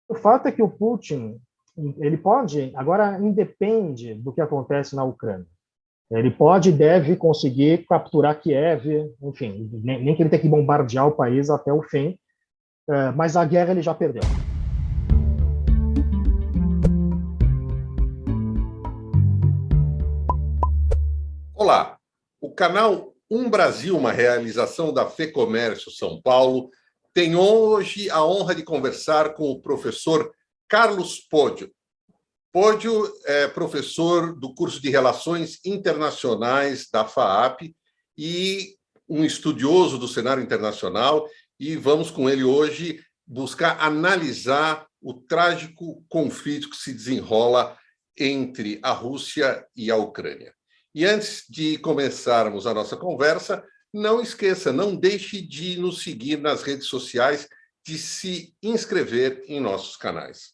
O fato é que o Putin, ele pode, agora independe do que acontece na Ucrânia. Ele pode e deve conseguir capturar Kiev, enfim, nem que ele tenha que bombardear o país até o fim, mas a guerra ele já perdeu. Olá, o canal Um Brasil, uma realização da FEComércio São Paulo, tem hoje a honra de conversar com o professor Carlos Poggio. Poggio é professor do curso de Relações Internacionais da FAAP e um estudioso do cenário internacional, e vamos com ele hoje buscar analisar o trágico conflito que se desenrola entre a Rússia e a Ucrânia. E antes de começarmos a nossa conversa, não esqueça, não deixe de nos seguir nas redes sociais, de se inscrever em nossos canais.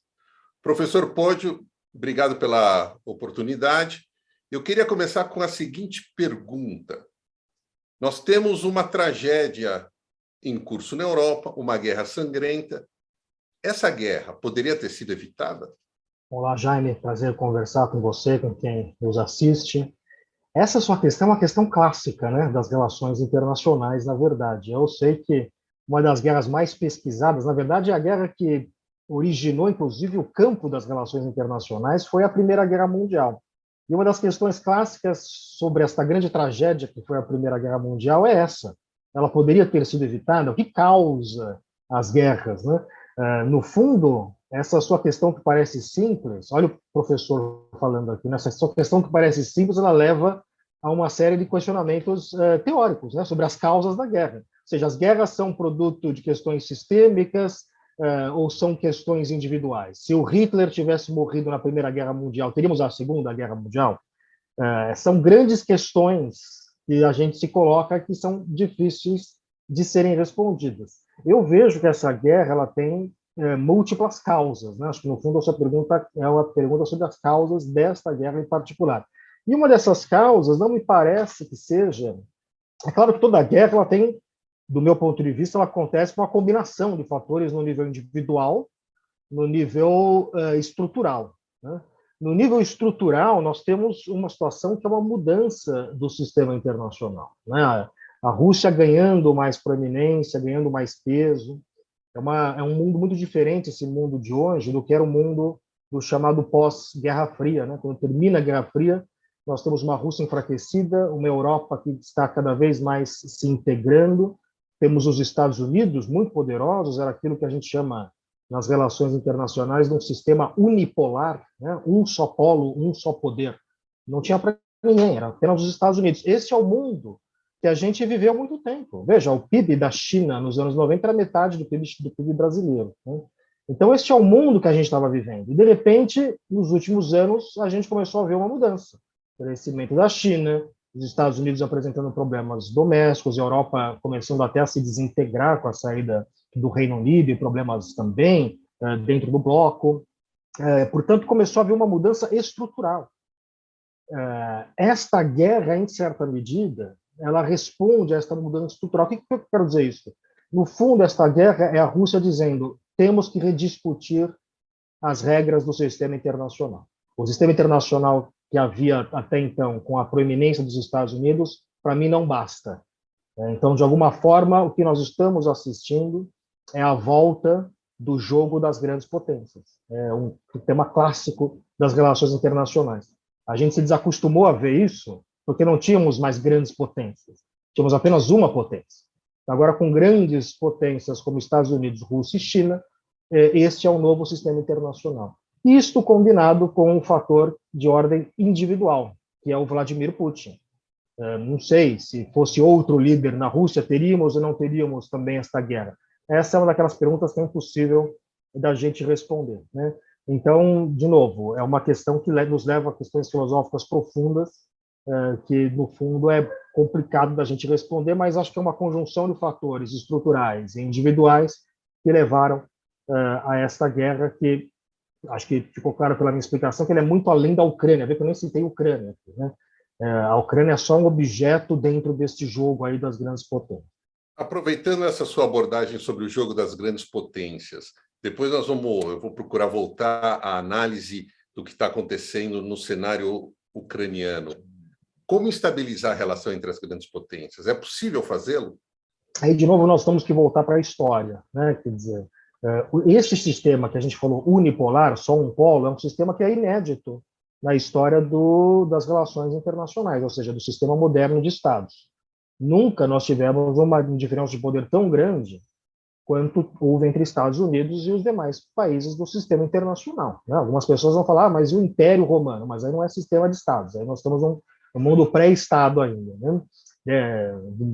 Professor Poggio, obrigado pela oportunidade. Eu queria começar com a seguinte pergunta. Nós temos uma tragédia em curso na Europa, uma guerra sangrenta. Essa guerra poderia ter sido evitada? Olá, Jaime, prazer conversar com você, com quem nos assiste. Essa sua questão é uma questão clássica, né, das relações internacionais, na verdade. Eu sei que uma das guerras mais pesquisadas, na verdade, é a guerra que originou, inclusive, o campo das relações internacionais, foi a Primeira Guerra Mundial. E uma das questões clássicas sobre esta grande tragédia que foi a Primeira Guerra Mundial é essa. Ela poderia ter sido evitada? O que causa as guerras, né? No fundo, essa sua questão que parece simples, olha o professor falando aqui, nessa sua questão que parece simples, ela leva a uma série de questionamentos teóricos, né, sobre as causas da guerra. Ou seja, as guerras são produto de questões sistêmicas ou são questões individuais? Se o Hitler tivesse morrido na Primeira Guerra Mundial, teríamos a Segunda Guerra Mundial? São grandes questões que a gente se coloca que são difíceis de serem respondidas. Eu vejo que essa guerra ela tem múltiplas causas, né? Acho que, no fundo, a sua pergunta é uma pergunta sobre as causas desta guerra em particular. E uma dessas causas não me parece que seja... É claro que toda guerra ela tem, do meu ponto de vista, ela acontece com uma combinação de fatores no nível individual, no nível estrutural, né? No nível estrutural, nós temos uma situação que é uma mudança do sistema internacional, né? A Rússia ganhando mais proeminência, ganhando mais peso. É um mundo muito diferente, esse mundo de hoje, do que era o mundo do chamado pós-Guerra Fria, né? Quando termina a Guerra Fria, nós temos uma Rússia enfraquecida, uma Europa que está cada vez mais se integrando, temos os Estados Unidos muito poderosos, era aquilo que a gente chama nas relações internacionais de um sistema unipolar, né? Um só polo, um só poder. Não tinha para ninguém, era apenas os Estados Unidos. Esse é o mundo que a gente viveu há muito tempo. Veja, o PIB da China nos anos 90 era metade do PIB brasileiro, né? Então, esse é o mundo que a gente estava vivendo. E, de repente, nos últimos anos, a gente começou a ver uma mudança. O crescimento da China, os Estados Unidos apresentando problemas domésticos, a Europa começando até a se desintegrar com a saída do Reino Unido e problemas também dentro do bloco. Portanto, começou a haver uma mudança estrutural. Esta guerra, em certa medida, ela responde a esta mudança estrutural. O que eu quero dizer isso? No fundo, esta guerra é a Rússia dizendo temos que rediscutir as regras do sistema internacional. O sistema internacional que havia até então, com a proeminência dos Estados Unidos, para mim não basta. Então, de alguma forma, o que nós estamos assistindo é a volta do jogo das grandes potências. É um tema clássico das relações internacionais. A gente se desacostumou a ver isso porque não tínhamos mais grandes potências. Tínhamos apenas uma potência. Agora, com grandes potências como Estados Unidos, Rússia e China, este é o novo sistema internacional. Isto combinado com um fator de ordem individual, que é o Vladimir Putin. Não sei se fosse outro líder na Rússia, teríamos ou não teríamos também esta guerra. Essa é uma daquelas perguntas que é impossível da gente responder, né? Então, de novo, é uma questão que nos leva a questões filosóficas profundas, que, no fundo, é complicado da gente responder, mas acho que é uma conjunção de fatores estruturais e individuais que levaram a esta guerra, que acho que ficou claro pela minha explicação, que ele é muito além da Ucrânia, vê que eu nem citei a Ucrânia aqui, né? A Ucrânia é só um objeto dentro deste jogo aí das grandes potências. Aproveitando essa sua abordagem sobre o jogo das grandes potências, Depois eu vou procurar voltar à análise do que está acontecendo no cenário ucraniano. Como estabilizar a relação entre as grandes potências? É possível fazê-lo? Aí, de novo, nós temos que voltar para a história, né? Quer dizer, esse sistema que a gente falou unipolar, só um polo, é um sistema que é inédito na história das relações internacionais, ou seja, do sistema moderno de Estados. Nunca nós tivemos uma diferença de poder tão grande quanto houve entre Estados Unidos e os demais países do sistema internacional. Né? Algumas pessoas vão falar, mas e o Império Romano? Mas aí não é sistema de Estados, aí nós estamos num mundo pré-Estado ainda. Né?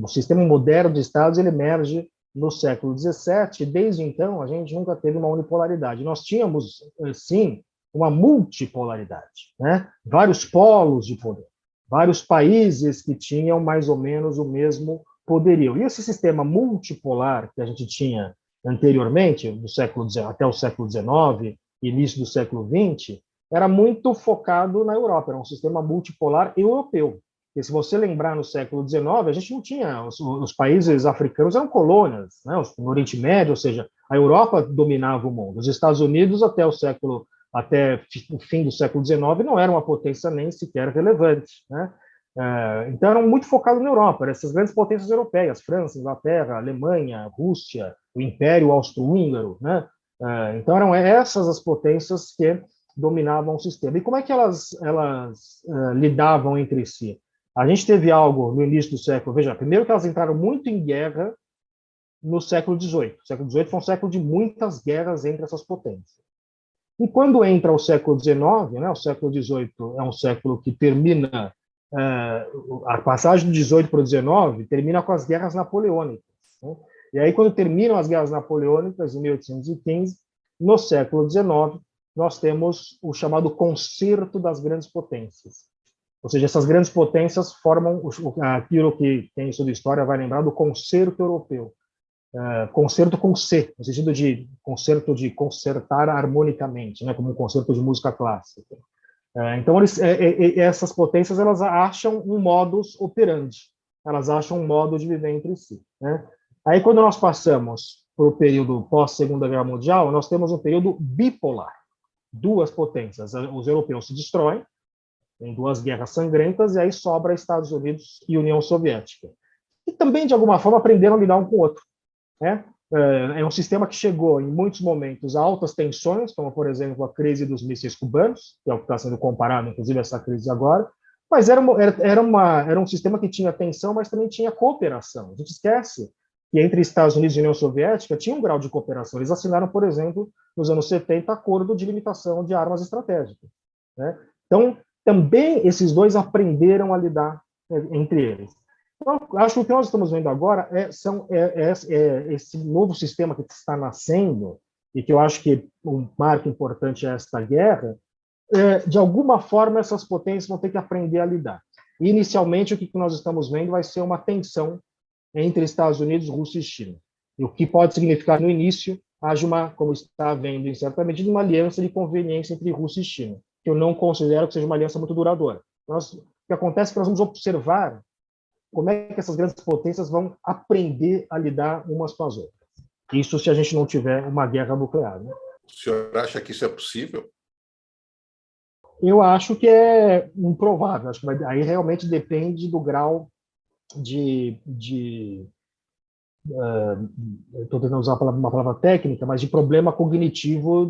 O sistema moderno de Estados ele emerge no século XVII, e desde então a gente nunca teve uma unipolaridade. Nós tínhamos, sim, uma multipolaridade, né? Vários polos de poder, vários países que tinham mais ou menos o mesmo poderio. E esse sistema multipolar que a gente tinha anteriormente, até o século XIX, início do século XX, era muito focado na Europa, era um sistema multipolar europeu. E se você lembrar, no século XIX, a gente não tinha, os países africanos eram colônias, né? No Oriente Médio, ou seja, a Europa dominava o mundo. Os Estados Unidos, até o fim do século XIX, não era uma potência nem sequer relevante, né? Então, eram muito focados na Europa, eram essas grandes potências europeias, França, Inglaterra, Alemanha, Rússia, o Império Austro-Húngaro, né? Então, eram essas as potências que dominavam o sistema. E como é que elas lidavam entre si? A gente teve algo no início do século, veja, primeiro que elas entraram muito em guerra no século XVIII. O século XVIII foi um século de muitas guerras entre essas potências. E quando entra o século XIX, né, o século XVIII é um século que termina, a passagem do XVIII para o XIX termina com as guerras napoleônicas. Né? E aí, quando terminam as guerras napoleônicas, em 1815, no século XIX, nós temos o chamado Concerto das Grandes Potências. Ou seja, essas grandes potências formam aquilo que quem estuda história vai lembrar do Concerto Europeu. Concerto com C, no sentido de concerto de concertar harmonicamente, né, como um concerto de música clássica. Então, essas potências elas acham um modus operandi, elas acham um modo de viver entre si. Né? Aí, quando nós passamos para o período pós-Segunda Guerra Mundial, nós temos um período bipolar. Duas potências, os europeus se destroem, em duas guerras sangrentas, e aí sobra Estados Unidos e União Soviética. E também, de alguma forma, aprenderam a lidar um com o outro. Né? É um sistema que chegou, em muitos momentos, a altas tensões, como, por exemplo, a crise dos mísseis cubanos, que é o que está sendo comparado, inclusive, essa crise agora, mas era um sistema que tinha tensão, mas também tinha cooperação. A gente esquece que entre Estados Unidos e União Soviética tinha um grau de cooperação. Eles assinaram, por exemplo, nos anos 70, acordo de limitação de armas estratégicas. Né? Então, também esses dois aprenderam a lidar entre eles. Então, acho que o que nós estamos vendo agora esse novo sistema que está nascendo, e que eu acho que um marco importante é esta guerra, de alguma forma essas potências vão ter que aprender a lidar. E, inicialmente, o que nós estamos vendo vai ser uma tensão entre Estados Unidos, Rússia e China. E o que pode significar, no início, haja como está havendo, em certa medida, uma aliança de conveniência entre Rússia e China, que eu não considero que seja uma aliança muito duradoura. O que acontece é que nós vamos observar como é que essas grandes potências vão aprender a lidar umas com as outras. Isso se a gente não tiver uma guerra nuclear. Né? O senhor acha que isso é possível? Eu acho que é improvável. Acho que aí realmente depende do grau estou tentando usar uma palavra técnica, mas de problema cognitivo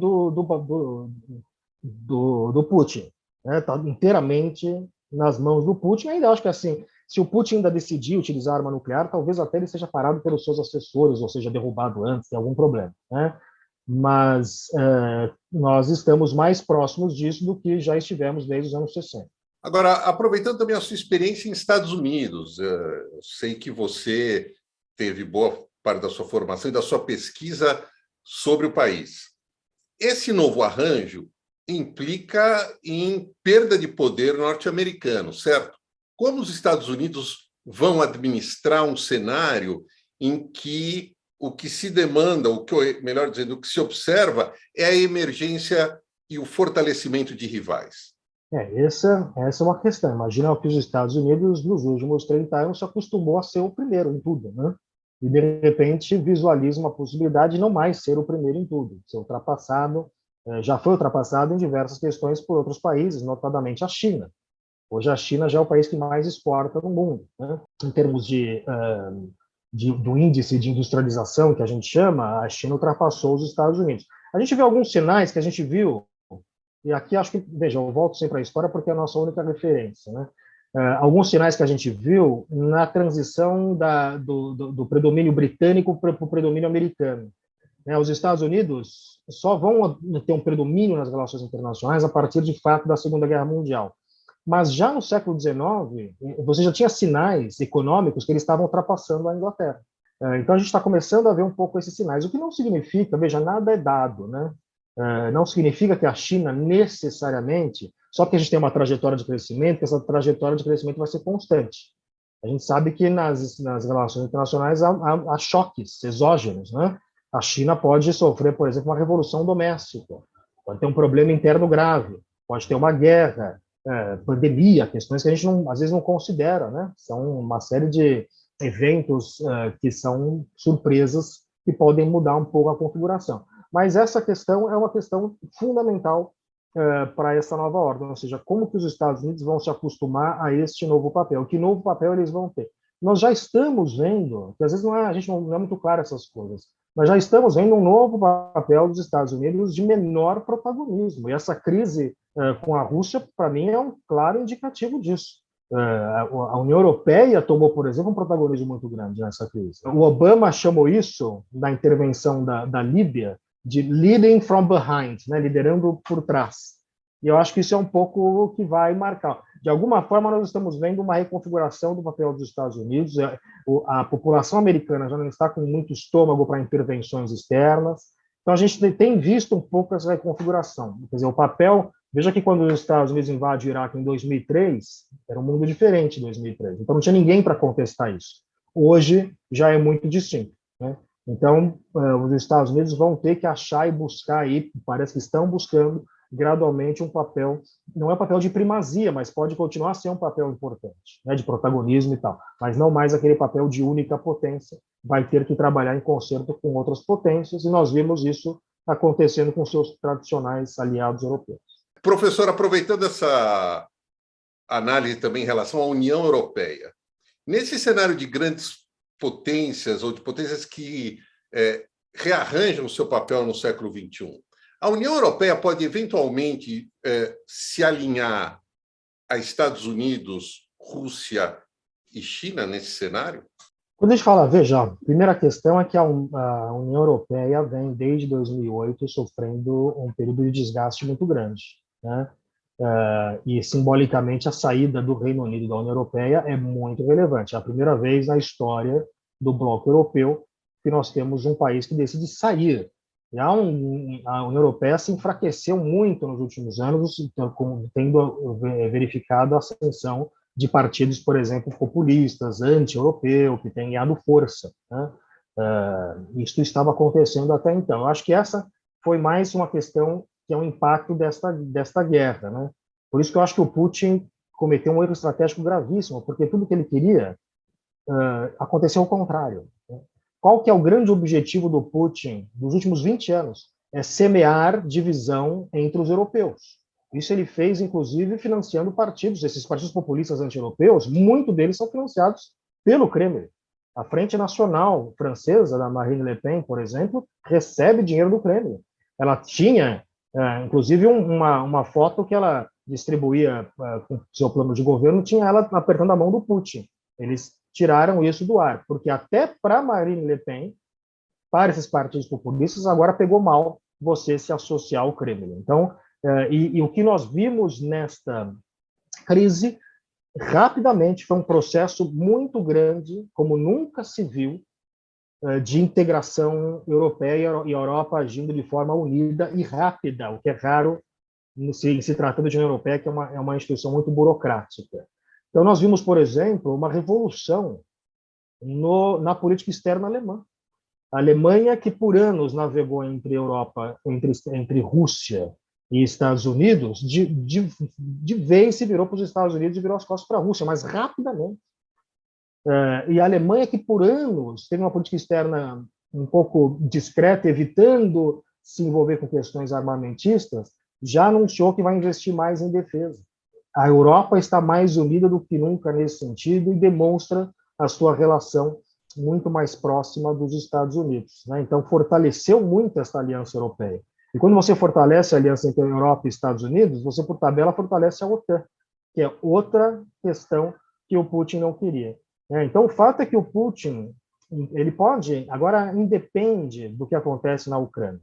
do Putin. Está inteiramente nas mãos do Putin. Ainda acho que, assim, se o Putin ainda decidir utilizar arma nuclear, talvez até ele seja parado pelos seus assessores, ou seja, derrubado antes, tem algum problema. Né? Mas nós estamos mais próximos disso do que já estivemos desde os anos 60. Agora, aproveitando também a sua experiência em Estados Unidos, eu sei que você teve boa parte da sua formação e da sua pesquisa sobre o país. Esse novo arranjo implica em perda de poder norte-americano, certo? Como os Estados Unidos vão administrar um cenário em que o que se demanda, melhor dizendo, o que se observa é a emergência e o fortalecimento de rivais? Essa é uma questão. Imagina que os Estados Unidos, nos últimos 30 anos, se acostumou a ser o primeiro em tudo. Né? e, de repente, visualiza uma possibilidade de não mais ser o primeiro em tudo, ser ultrapassado, já foi ultrapassado em diversas questões por outros países, notadamente a China. Hoje a China já é o país que mais exporta no mundo, né? Em termos do índice de industrialização, que a gente chama, a China ultrapassou os Estados Unidos. A gente vê alguns sinais que a gente viu, e aqui acho que, veja, eu volto sempre à história porque é a nossa única referência, né? Alguns sinais que a gente viu na transição do predomínio britânico para o predomínio americano. Né? Os Estados Unidos só vão ter um predomínio nas relações internacionais a partir, de fato, da Segunda Guerra Mundial. Mas já no século XIX, você já tinha sinais econômicos que eles estavam ultrapassando a Inglaterra. Então a gente está começando a ver um pouco esses sinais, o que não significa, veja, nada é dado, né? Não significa que a China necessariamente, só porque a gente tem uma trajetória de crescimento, que essa trajetória de crescimento vai ser constante. A gente sabe que nas relações internacionais há choques exógenos, né? A China pode sofrer, por exemplo, uma revolução doméstica, pode ter um problema interno grave, pode ter uma guerra, pandemia, questões que a gente às vezes não considera, né? São uma série de eventos que são surpresas que podem mudar um pouco a configuração. Mas essa questão é uma questão fundamental para essa nova ordem, ou seja, como que os Estados Unidos vão se acostumar a este novo papel, que novo papel eles vão ter. Nós já estamos vendo, que às vezes a gente não é muito claro essas coisas, nós já estamos vendo um novo papel dos Estados Unidos de menor protagonismo, e essa crise com a Rússia, para mim, é um claro indicativo disso. A União Europeia tomou, por exemplo, um protagonismo muito grande nessa crise. O Obama chamou isso, na intervenção da Líbia, de leading from behind, né, liderando por trás. E eu acho que isso é um pouco o que vai marcar. De alguma forma, nós estamos vendo uma reconfiguração do papel dos Estados Unidos. A população americana já não está com muito estômago para intervenções externas. Então, a gente tem visto um pouco essa reconfiguração. Quer dizer, o papel... Veja que quando os Estados Unidos invadem o Iraque em 2003, era um mundo diferente em 2003. Então, não tinha ninguém para contestar isso. Hoje, já é muito distinto, né? Então, os Estados Unidos vão ter que achar e buscar aí, parece que estão buscando gradualmente um papel, não é um papel de primazia, mas pode continuar a ser um papel importante, né, de protagonismo e tal, mas não mais aquele papel de única potência, vai ter que trabalhar em concerto com outras potências, e nós vimos isso acontecendo com seus tradicionais aliados europeus. Professor, aproveitando essa análise também em relação à União Europeia, nesse cenário de grandes potências ou de potências que rearranjam o seu papel no século XXI, a União Europeia pode eventualmente se alinhar a Estados Unidos, Rússia e China nesse cenário? Quando a gente fala, veja, a primeira questão é que a União Europeia vem, desde 2008, sofrendo um período de desgaste muito grande, né? E, simbolicamente, a saída do Reino Unido da União Europeia é muito relevante. É a primeira vez na história do bloco europeu que nós temos um país que decide sair. E a União Europeia se enfraqueceu muito nos últimos anos, tendo verificado a ascensão de partidos, por exemplo, populistas, anti-europeu, que têm ganhado força, né? Isso estava acontecendo até então. Eu acho que essa foi mais uma questão que é um impacto desta guerra, né? Por isso que eu acho que o Putin cometeu um erro estratégico gravíssimo, porque tudo que ele queria aconteceu ao contrário, né? Qual que é o grande objetivo do Putin nos últimos 20 anos? É semear divisão entre os europeus. Isso ele fez, inclusive, financiando partidos, esses partidos populistas anti-europeus, muitos deles são financiados pelo Kremlin. A Frente Nacional Francesa, da Marine Le Pen, por exemplo, recebe dinheiro do Kremlin. Ela tinha, inclusive, uma foto que ela distribuía com seu plano de governo, tinha ela apertando a mão do Putin. Eles tiraram isso do ar, porque até para Marine Le Pen, para esses partidos populistas, agora pegou mal você se associar ao Kremlin. Então, e o que nós vimos nesta crise, rapidamente, foi um processo muito grande, como nunca se viu, de integração europeia e Europa agindo de forma unida e rápida, o que é raro se tratando de União Europeia, que é uma instituição muito burocrática. Então, nós vimos, por exemplo, uma revolução na política externa alemã. A Alemanha, que por anos navegou entre Europa, entre Rússia e Estados Unidos, de vez se virou para os Estados Unidos e virou as costas para a Rússia, mas rapidamente. E a Alemanha, que por anos teve uma política externa um pouco discreta, evitando se envolver com questões armamentistas, já anunciou que vai investir mais em defesa. A Europa está mais unida do que nunca nesse sentido e demonstra a sua relação muito mais próxima dos Estados Unidos, né? Então, fortaleceu muito essa aliança europeia. E quando você fortalece a aliança entre a Europa e Estados Unidos, você, por tabela, fortalece a OTAN, que é outra questão que o Putin não queria. Então, o fato é que o Putin, ele pode, agora independe do que acontece na Ucrânia.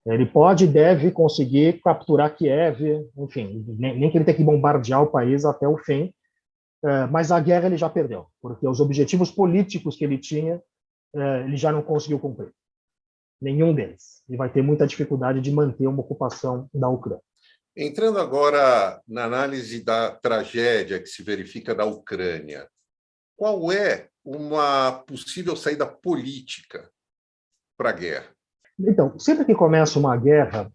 Ele pode e deve conseguir capturar Kiev, enfim, nem que ele tenha que bombardear o país até o fim, mas a guerra ele já perdeu, porque os objetivos políticos que ele tinha, ele já não conseguiu cumprir. Nenhum deles. E vai ter muita dificuldade de manter uma ocupação da Ucrânia. Entrando agora na análise da tragédia que se verifica da Ucrânia, qual é uma possível saída política para a guerra? Então, sempre que começa uma guerra,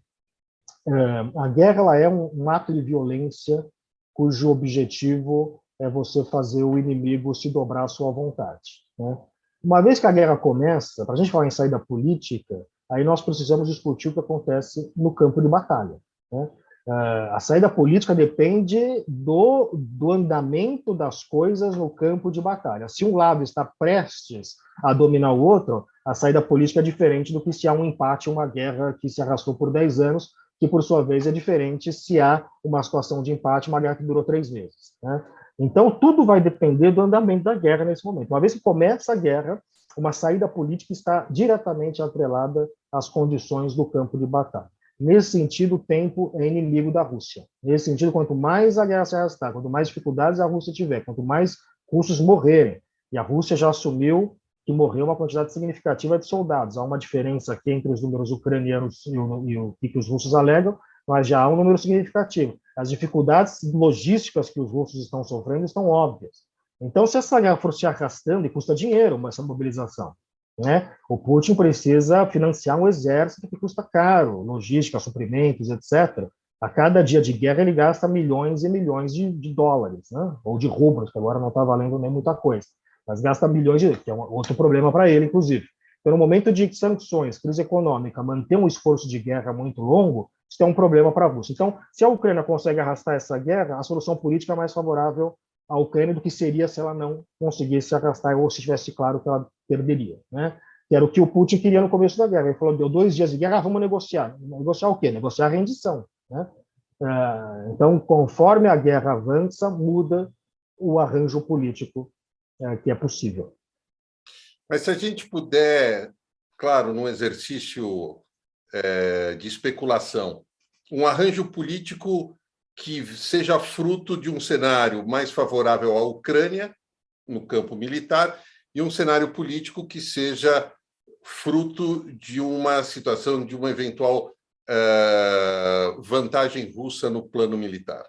a guerra ela é um ato de violência cujo objetivo é você fazer o inimigo se dobrar à sua vontade, né? Uma vez que a guerra começa, para a gente falar em saída política, aí nós precisamos discutir o que acontece no campo de batalha, né? A saída política depende do andamento das coisas no campo de batalha. Se um lado está prestes a dominar o outro, a saída política é diferente do que se há um empate, uma guerra que se arrastou por 10 anos, que, por sua vez, é diferente se há uma situação de empate, uma guerra que durou 3 meses, né? Então, tudo vai depender do andamento da guerra nesse momento. Uma vez que começa a guerra, uma saída política está diretamente atrelada às condições do campo de batalha. Nesse sentido, o tempo é inimigo da Rússia. Nesse sentido, quanto mais a guerra se arrastar, quanto mais dificuldades a Rússia tiver, quanto mais russos morrerem, e a Rússia já assumiu que morreu uma quantidade significativa de soldados. Há uma diferença aqui entre os números ucranianos e o que os russos alegam, mas já há um número significativo. As dificuldades logísticas que os russos estão sofrendo estão óbvias. Então, se essa guerra for se arrastando, e custa dinheiro essa mobilização, né? O Putin precisa financiar um exército que custa caro, logística, suprimentos, etc. A cada dia de guerra ele gasta milhões e milhões de dólares, né? Ou de rublos, que agora não está valendo nem muita coisa, mas gasta milhões que é outro problema para ele, inclusive. Então, no momento de sanções, crise econômica, manter um esforço de guerra muito longo, isso é um problema para a Rússia. Então, se a Ucrânia consegue arrastar essa guerra, a solução política é mais favorável à Ucrânia do que seria se ela não conseguisse arrastar ou se tivesse claro que ela perderia, né? Que era o que o Putin queria no começo da guerra. Ele falou, deu 2 dias de guerra, vamos negociar. Negociar o quê? Negociar a rendição, né? Então, conforme a guerra avança, muda o arranjo político que é possível. Mas se a gente puder, claro, num exercício de especulação, um arranjo político que seja fruto de um cenário mais favorável à Ucrânia, no campo militar, e um cenário político que seja fruto de uma situação, de uma eventual vantagem russa no plano militar.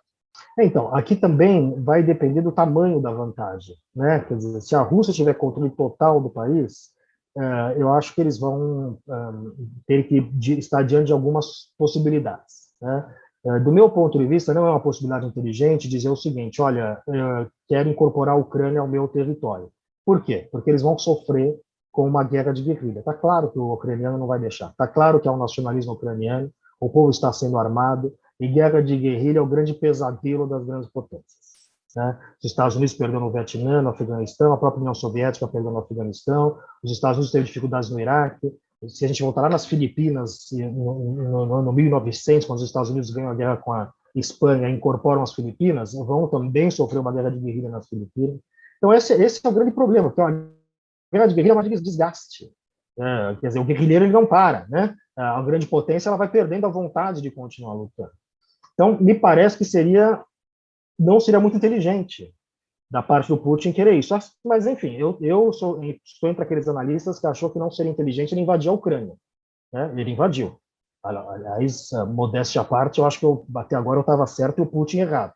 Então, aqui também vai depender do tamanho da vantagem, né? Quer dizer, se a Rússia tiver controle total do país, eu acho que eles vão ter que estar diante de algumas possibilidades, né? Do meu ponto de vista, não é uma possibilidade inteligente dizer o seguinte, olha, quero incorporar a Ucrânia ao meu território. Por quê? Porque eles vão sofrer com uma guerra de guerrilha. Está claro que o ucraniano não vai deixar. Está claro que há um nacionalismo ucraniano, o povo está sendo armado, e guerra de guerrilha é o grande pesadelo das grandes potências, né? Os Estados Unidos perderam no Vietnã, no Afeganistão, a própria União Soviética perdeu no Afeganistão, os Estados Unidos teve dificuldades no Iraque. Se a gente voltar lá nas Filipinas, no ano 1900, quando os Estados Unidos ganham a guerra com a Espanha e incorporam as Filipinas, vão também sofrer uma guerra de guerrilha nas Filipinas. Então, esse é o grande problema, porque a guerra de guerrilha é uma desgaste. Quer dizer, o guerrilheiro ele não para, né? A grande potência ela vai perdendo a vontade de continuar lutando. Então, me parece que não seria muito inteligente da parte do Putin querer isso. Mas, enfim, eu estou entre aqueles analistas que achou que não seria inteligente ele invadir a Ucrânia, né? Ele invadiu. Aliás, modéstia à parte, eu acho que até agora eu estava certo e o Putin errado.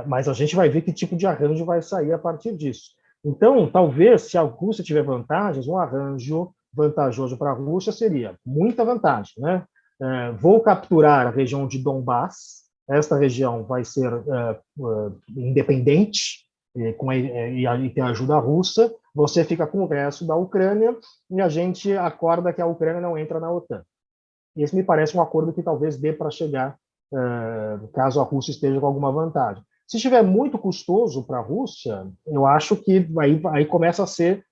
Mas a gente vai ver que tipo de arranjo vai sair a partir disso. Então, talvez, se a Rússia tiver vantagens, um arranjo vantajoso para a Rússia seria muita vantagem, né? Vou capturar a região de Donbass, esta região vai ser independente, e tem a ajuda russa, você fica com o resto da Ucrânia e a gente acorda que a Ucrânia não entra na OTAN. E esse me parece um acordo que talvez dê para chegar, caso a Rússia esteja com alguma vantagem. Se estiver muito custoso para a Rússia, eu acho que aí começa a ser,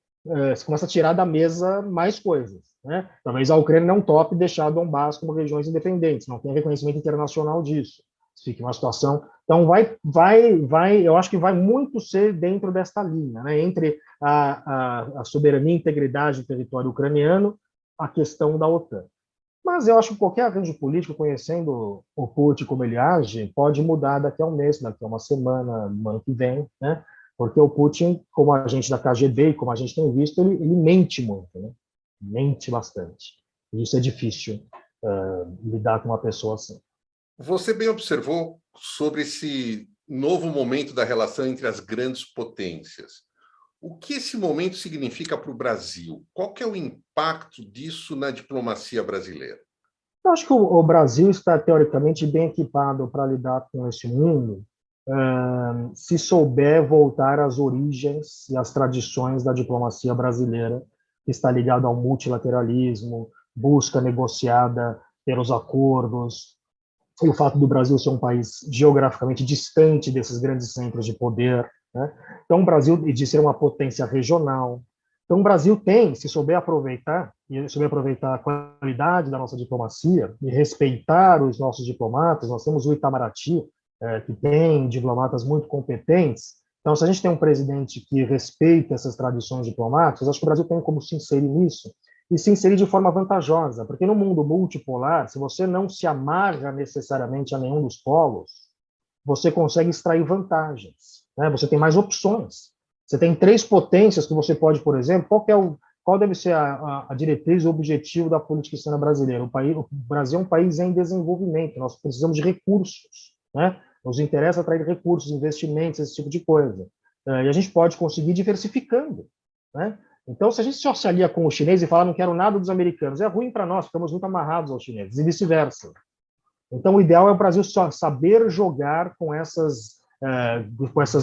se começa a tirar da mesa mais coisas, né? Talvez a Ucrânia não tope deixar Donbass como regiões independentes, não tem reconhecimento internacional disso. Fica uma situação. Então, eu acho que vai muito ser dentro desta linha, né? Entre a soberania e integridade do território ucraniano, a questão da OTAN. Mas eu acho que qualquer arranjo político, conhecendo o Putin como ele age, pode mudar daqui a um mês, daqui a uma semana, no ano que vem, né? Porque o Putin, como agente da KGB e como a gente tem visto, ele mente muito, né? Mente bastante. E isso é difícil lidar com uma pessoa assim. Você bem observou sobre esse novo momento da relação entre as grandes potências. O que esse momento significa para o Brasil? Qual que é o impacto disso na diplomacia brasileira? Eu acho que o Brasil está, teoricamente, bem equipado para lidar com esse mundo, se souber voltar às origens e às tradições da diplomacia brasileira, que está ligada ao multilateralismo, busca negociada pelos acordos, e o fato do Brasil ser um país geograficamente distante desses grandes centros de poder, né? Então, o Brasil, de ser uma potência regional. Então, o Brasil tem, se souber aproveitar, e souber aproveitar a qualidade da nossa diplomacia e respeitar os nossos diplomatas, nós temos o Itamaraty, que tem diplomatas muito competentes. Então, se a gente tem um presidente que respeita essas tradições diplomáticas, acho que o Brasil tem como se inserir nisso e se inserir de forma vantajosa, porque no mundo multipolar, se você não se amarra necessariamente a nenhum dos polos, você consegue extrair vantagens, né? Você tem mais opções. Você tem três potências que você pode, por exemplo, qual deve ser a diretriz, o objetivo da política externa brasileira? O Brasil é um país em desenvolvimento, nós precisamos de recursos, né? Nos interessa atrair recursos, investimentos, esse tipo de coisa. E a gente pode conseguir diversificando, né? Então, se a gente só se alia com os chineses e fala não quero nada dos americanos, é ruim para nós, ficamos muito amarrados aos chineses, e vice-versa. Então, o ideal é o Brasil só saber jogar com essas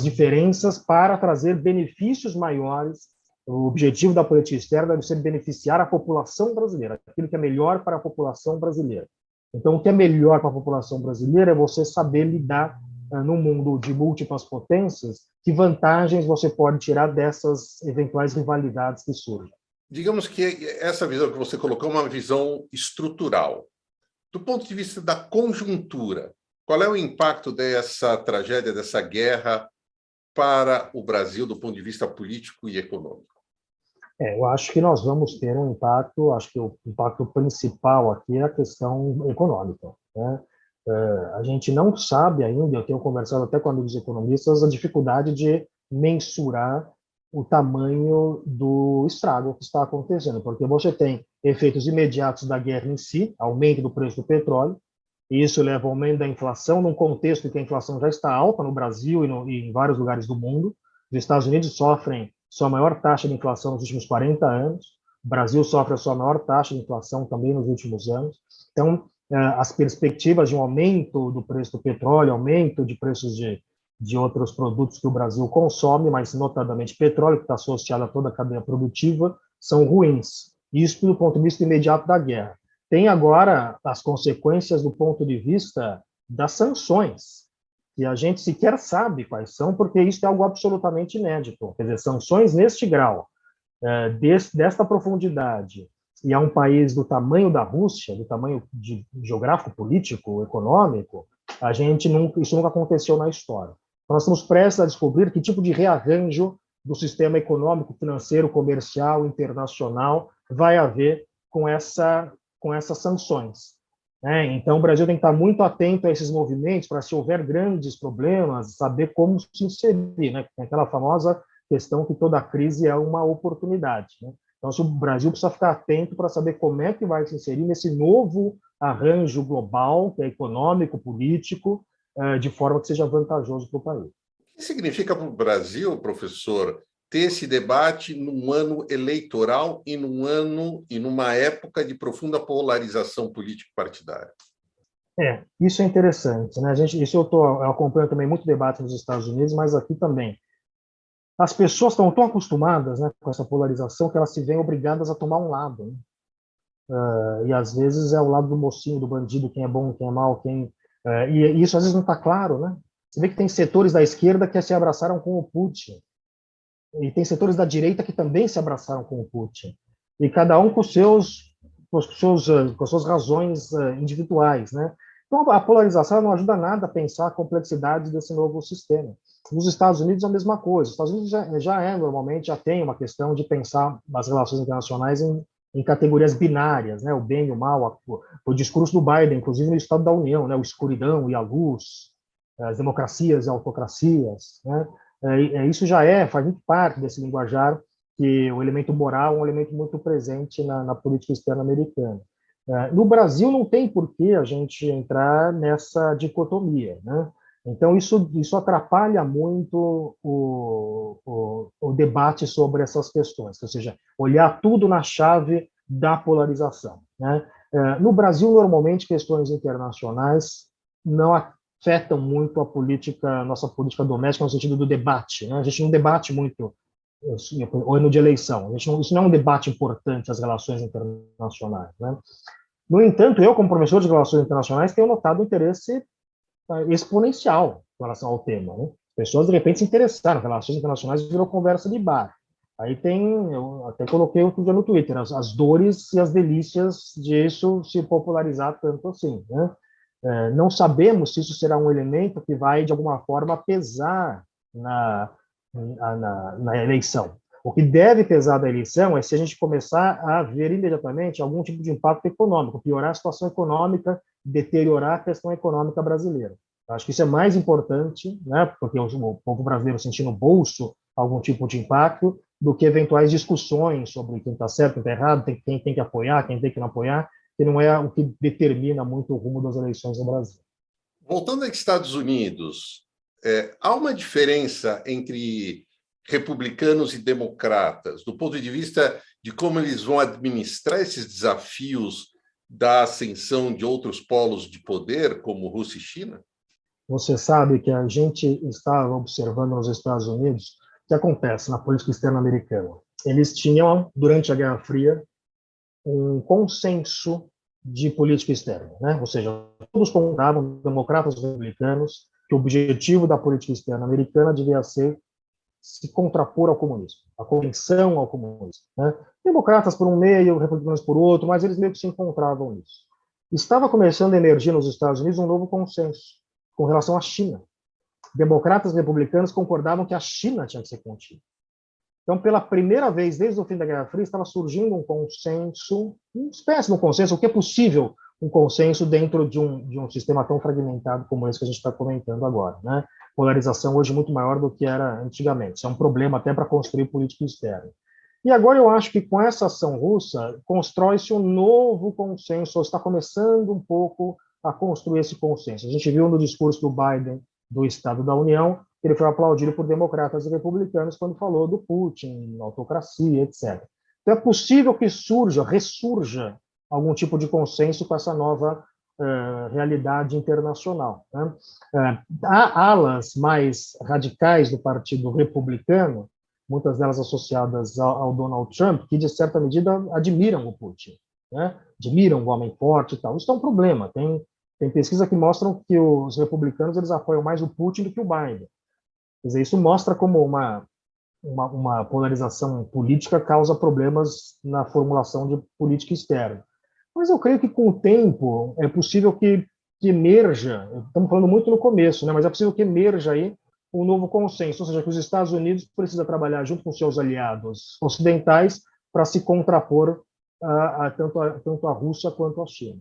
diferenças para trazer benefícios maiores. O objetivo da política externa deve ser beneficiar a população brasileira, aquilo que é melhor para a população brasileira. Então, o que é melhor para a população brasileira é você saber lidar num mundo de múltiplas potências, que vantagens você pode tirar dessas eventuais rivalidades que surgem. Digamos que essa visão que você colocou é uma visão estrutural. Do ponto de vista da conjuntura, qual é o impacto dessa tragédia, dessa guerra para o Brasil do ponto de vista político e econômico? Eu acho que nós vamos ter um impacto, acho que o impacto principal aqui é a questão econômica, né? A gente não sabe ainda, eu tenho conversado até com amigos economistas, a dificuldade de mensurar o tamanho do estrago que está acontecendo, porque você tem efeitos imediatos da guerra em si, aumento do preço do petróleo, e isso leva ao aumento da inflação, num contexto em que a inflação já está alta no Brasil e em vários lugares do mundo. Os Estados Unidos sofrem sua maior taxa de inflação nos últimos 40 anos, o Brasil sofre a sua maior taxa de inflação também nos últimos anos. Então, as perspectivas de um aumento do preço do petróleo, aumento de preços de outros produtos que o Brasil consome, mas notadamente petróleo, que está associado a toda a cadeia produtiva, são ruins. Isso do ponto de vista imediato da guerra. Tem agora as consequências do ponto de vista das sanções, que a gente sequer sabe quais são, porque isso é algo absolutamente inédito. Quer dizer, sanções neste grau, desta profundidade, e é um país do tamanho da Rússia, do tamanho geográfico, político, econômico, isso nunca aconteceu na história. Então, nós estamos prestes a descobrir que tipo de rearranjo do sistema econômico, financeiro, comercial, internacional vai haver com essas sanções. Então, o Brasil tem que estar muito atento a esses movimentos para, se houver grandes problemas, saber como se inserir, né? Tem aquela famosa questão que toda crise é uma oportunidade, né? Então, o Brasil precisa ficar atento para saber como é que vai se inserir nesse novo arranjo global, que é econômico, político, de forma que seja vantajoso para o país. O que significa para o Brasil, professor, ter esse debate num ano eleitoral e numa época de profunda polarização político-partidária? Isso é interessante, né? Eu acompanho também muito debate nos Estados Unidos, mas aqui também. as pessoas estão tão acostumadas, né, com essa polarização que elas se veem obrigadas a tomar um lado, né? E às vezes é o lado do mocinho, do bandido, quem é bom, quem é mal, e isso às vezes não está claro, né? Você vê que tem setores da esquerda que se abraçaram com o Putin, e tem setores da direita que também se abraçaram com o Putin, e cada um com as suas razões individuais, né? Então a polarização não ajuda nada a pensar a complexidade desse novo sistema. Nos Estados Unidos é a mesma coisa. Os Estados Unidos normalmente já tem uma questão de pensar as relações internacionais em categorias binárias, né? O bem e o mal. O discurso do Biden, inclusive no Estado da União, né? O escuridão e a luz, as democracias e autocracias, né? Isso faz muito parte desse linguajar, que o elemento moral é um elemento muito presente na política externa americana. No Brasil não tem por que a gente entrar nessa dicotomia, né? Então isso atrapalha muito o debate sobre essas questões, ou seja, olhar tudo na chave da polarização, né? No Brasil, normalmente, questões internacionais não afetam muito nossa política doméstica no sentido do debate, né? A gente não debate muito o ano de eleição. Isso não é um debate importante, as relações internacionais, né? No entanto, eu, como professor de relações internacionais, tenho notado um interesse exponencial em relação ao tema, né? Pessoas, de repente, se interessaram. Relações internacionais virou conversa de bar. Eu até coloquei outro dia no Twitter, as dores e as delícias disso se popularizar tanto assim, né? Não sabemos se isso será um elemento que vai, de alguma forma, pesar na eleição. O que deve pesar da eleição é se a gente começar a ver imediatamente algum tipo de impacto econômico, piorar a situação econômica, deteriorar a questão econômica brasileira. Eu acho que isso é mais importante, né, porque o povo brasileiro sentir no bolso algum tipo de impacto, do que eventuais discussões sobre quem está certo, quem está errado, quem tem que apoiar, quem tem que não apoiar, que não é o que determina muito o rumo das eleições no Brasil. Voltando aos Estados Unidos, há uma diferença entre republicanos e democratas, do ponto de vista de como eles vão administrar esses desafios da ascensão de outros polos de poder, como Rússia e China? Você sabe que a gente estava observando nos Estados Unidos o que acontece na política externa americana. Eles tinham, durante a Guerra Fria, um consenso de política externa, né? Ou seja, todos concordavam, democratas e republicanos, que o objetivo da política externa americana devia ser se contrapor ao comunismo, a convenção ao comunismo, né? Democratas por um meio, republicanos por outro, mas eles meio que se encontravam nisso. Estava começando a emergir nos Estados Unidos um novo consenso com relação à China. Democratas e republicanos concordavam que a China tinha que ser contida. Então, pela primeira vez desde o fim da Guerra Fria, estava surgindo um consenso, uma espécie de um consenso, o que é possível um consenso dentro de um sistema tão fragmentado como esse que a gente está comentando agora, né? Polarização hoje muito maior do que era antigamente. Isso é um problema até para construir política externa. E agora eu acho que com essa ação russa constrói-se um novo consenso, ou está começando um pouco a construir esse consenso. A gente viu no discurso do Biden do Estado da União, ele foi aplaudido por democratas e republicanos quando falou do Putin, autocracia, etc. Então é possível que ressurja algum tipo de consenso com essa nova realidade internacional, né? Há alas mais radicais do Partido Republicano, muitas delas associadas ao Donald Trump, que, de certa medida, admiram o Putin, né? Admiram o homem forte e tal. Isso é um problema. Tem pesquisas que mostram que os republicanos eles apoiam mais o Putin do que o Biden. Quer dizer, isso mostra como uma polarização política causa problemas na formulação de política externa. Mas eu creio que, com o tempo, é possível que emerja, estamos falando muito no começo, né, mas é possível que emerja aí um novo consenso, ou seja, que os Estados Unidos precisam trabalhar junto com seus aliados ocidentais para se contrapor tanto a Rússia quanto a China.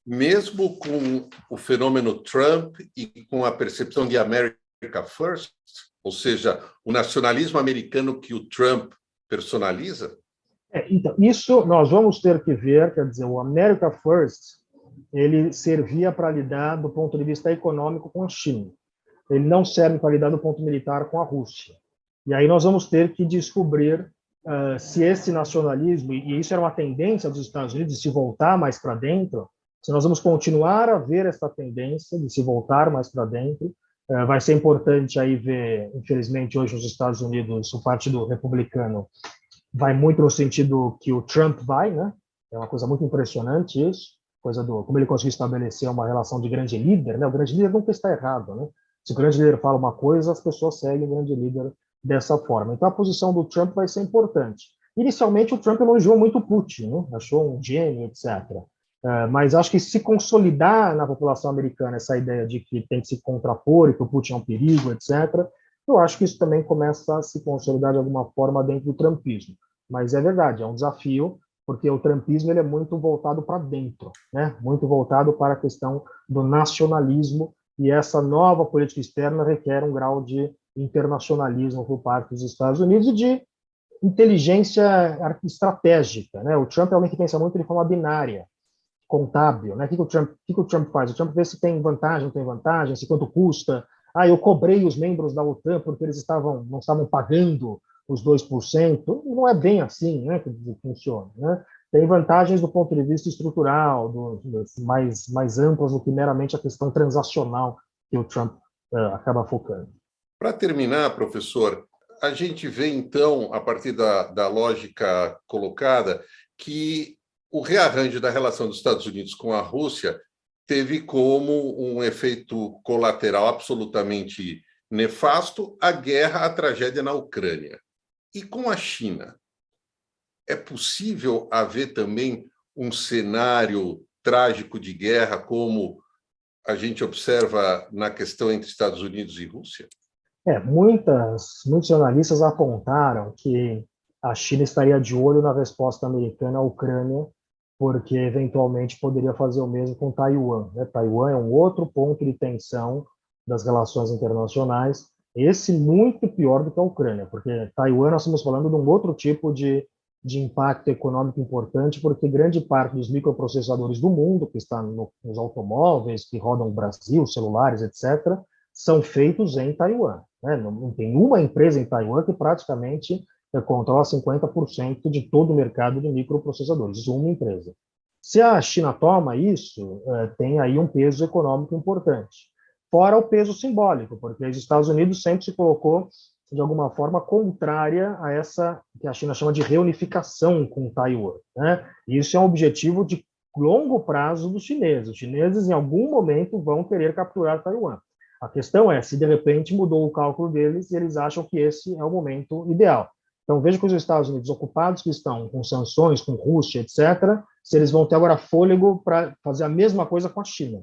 Mesmo com o fenômeno Trump e com a percepção de America First, ou seja, o nacionalismo americano que o Trump personaliza? Então, isso nós vamos ter que ver, quer dizer, o America First, ele servia para lidar do ponto de vista econômico com a China. Ele não serve para lidar do ponto militar com a Rússia. E aí nós vamos ter que descobrir se esse nacionalismo, e isso era uma tendência dos Estados Unidos de se voltar mais para dentro, se nós vamos continuar a ver essa tendência de se voltar mais para dentro, Vai ser importante aí ver, infelizmente, hoje nos Estados Unidos, o Partido Republicano vai muito no sentido que o Trump vai, né? É uma coisa muito impressionante isso, coisa do como ele conseguiu estabelecer uma relação de grande líder, né? O grande líder nunca está errado, né? Se o grande líder fala uma coisa, as pessoas seguem o grande líder dessa forma. Então a posição do Trump vai ser importante. Inicialmente o Trump elogiou muito o Putin, né? Achou um gênio, etc. Mas acho que se consolidar na população americana essa ideia de que tem que se contrapor e que o Putin é um perigo, etc., eu acho que isso também começa a se consolidar de alguma forma dentro do trumpismo. Mas é verdade, é um desafio, porque o trumpismo ele é muito voltado para dentro, né? Muito voltado para a questão do nacionalismo, e essa nova política externa requer um grau de internacionalismo por parte dos Estados Unidos e de inteligência estratégica, né? O Trump é alguém que pensa muito de forma binária, contábil, né? O que o Trump faz? O Trump vê se tem vantagem, não tem vantagem, se quanto custa. Ah, eu cobrei os membros da OTAN porque eles não estavam pagando os 2%. Não é bem assim, né, que funciona, né? Tem vantagens do ponto de vista estrutural, mais amplas do que meramente a questão transacional que o Trump acaba focando. Para terminar, professor, a gente vê, então, a partir da lógica colocada, que o rearranjo da relação dos Estados Unidos com a Rússia teve como um efeito colateral absolutamente nefasto a guerra, a tragédia na Ucrânia. E com a China, é possível haver também um cenário trágico de guerra, como a gente observa na questão entre Estados Unidos e Rússia? Muitos jornalistas apontaram que a China estaria de olho na resposta americana à Ucrânia, porque eventualmente poderia fazer o mesmo com Taiwan, né? Taiwan é um outro ponto de tensão das relações internacionais, esse muito pior do que a Ucrânia, porque Taiwan nós estamos falando de um outro tipo de impacto econômico importante, porque grande parte dos microprocessadores do mundo, que está nos automóveis, que rodam no Brasil, celulares, etc., são feitos em Taiwan, né? Não tem uma empresa em Taiwan que praticamente controla 50% de todo o mercado de microprocessadores, isso é uma empresa. Se a China toma isso, tem aí um peso econômico importante. Fora o peso simbólico, porque os Estados Unidos sempre se colocou de alguma forma contrária a essa que a China chama de reunificação com Taiwan, né? E isso é um objetivo de longo prazo dos chineses. Os chineses, em algum momento, vão querer capturar Taiwan. A questão é se, de repente, mudou o cálculo deles e eles acham que esse é o momento ideal. Então, veja que os Estados Unidos, ocupados que estão com sanções, com Rússia, etc., se eles vão ter agora fôlego para fazer a mesma coisa com a China.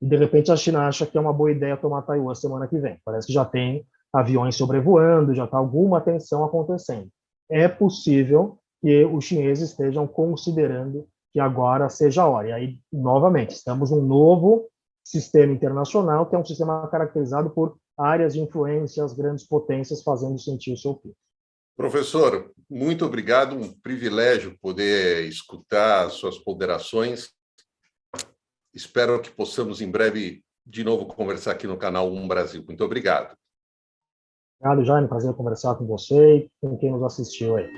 E, de repente, a China acha que é uma boa ideia tomar Taiwan semana que vem. Parece que já tem aviões sobrevoando, já está alguma tensão acontecendo. É possível que os chineses estejam considerando que agora seja a hora. E aí, novamente, estamos num novo sistema internacional, que é um sistema caracterizado por áreas de influência, as grandes potências fazendo sentir o seu peso. Professor, muito obrigado, um privilégio poder escutar as suas ponderações. Espero que possamos em breve de novo conversar aqui no canal Brasil. Muito obrigado. Obrigado, Jaime. Prazer conversar com você e com quem nos assistiu aí.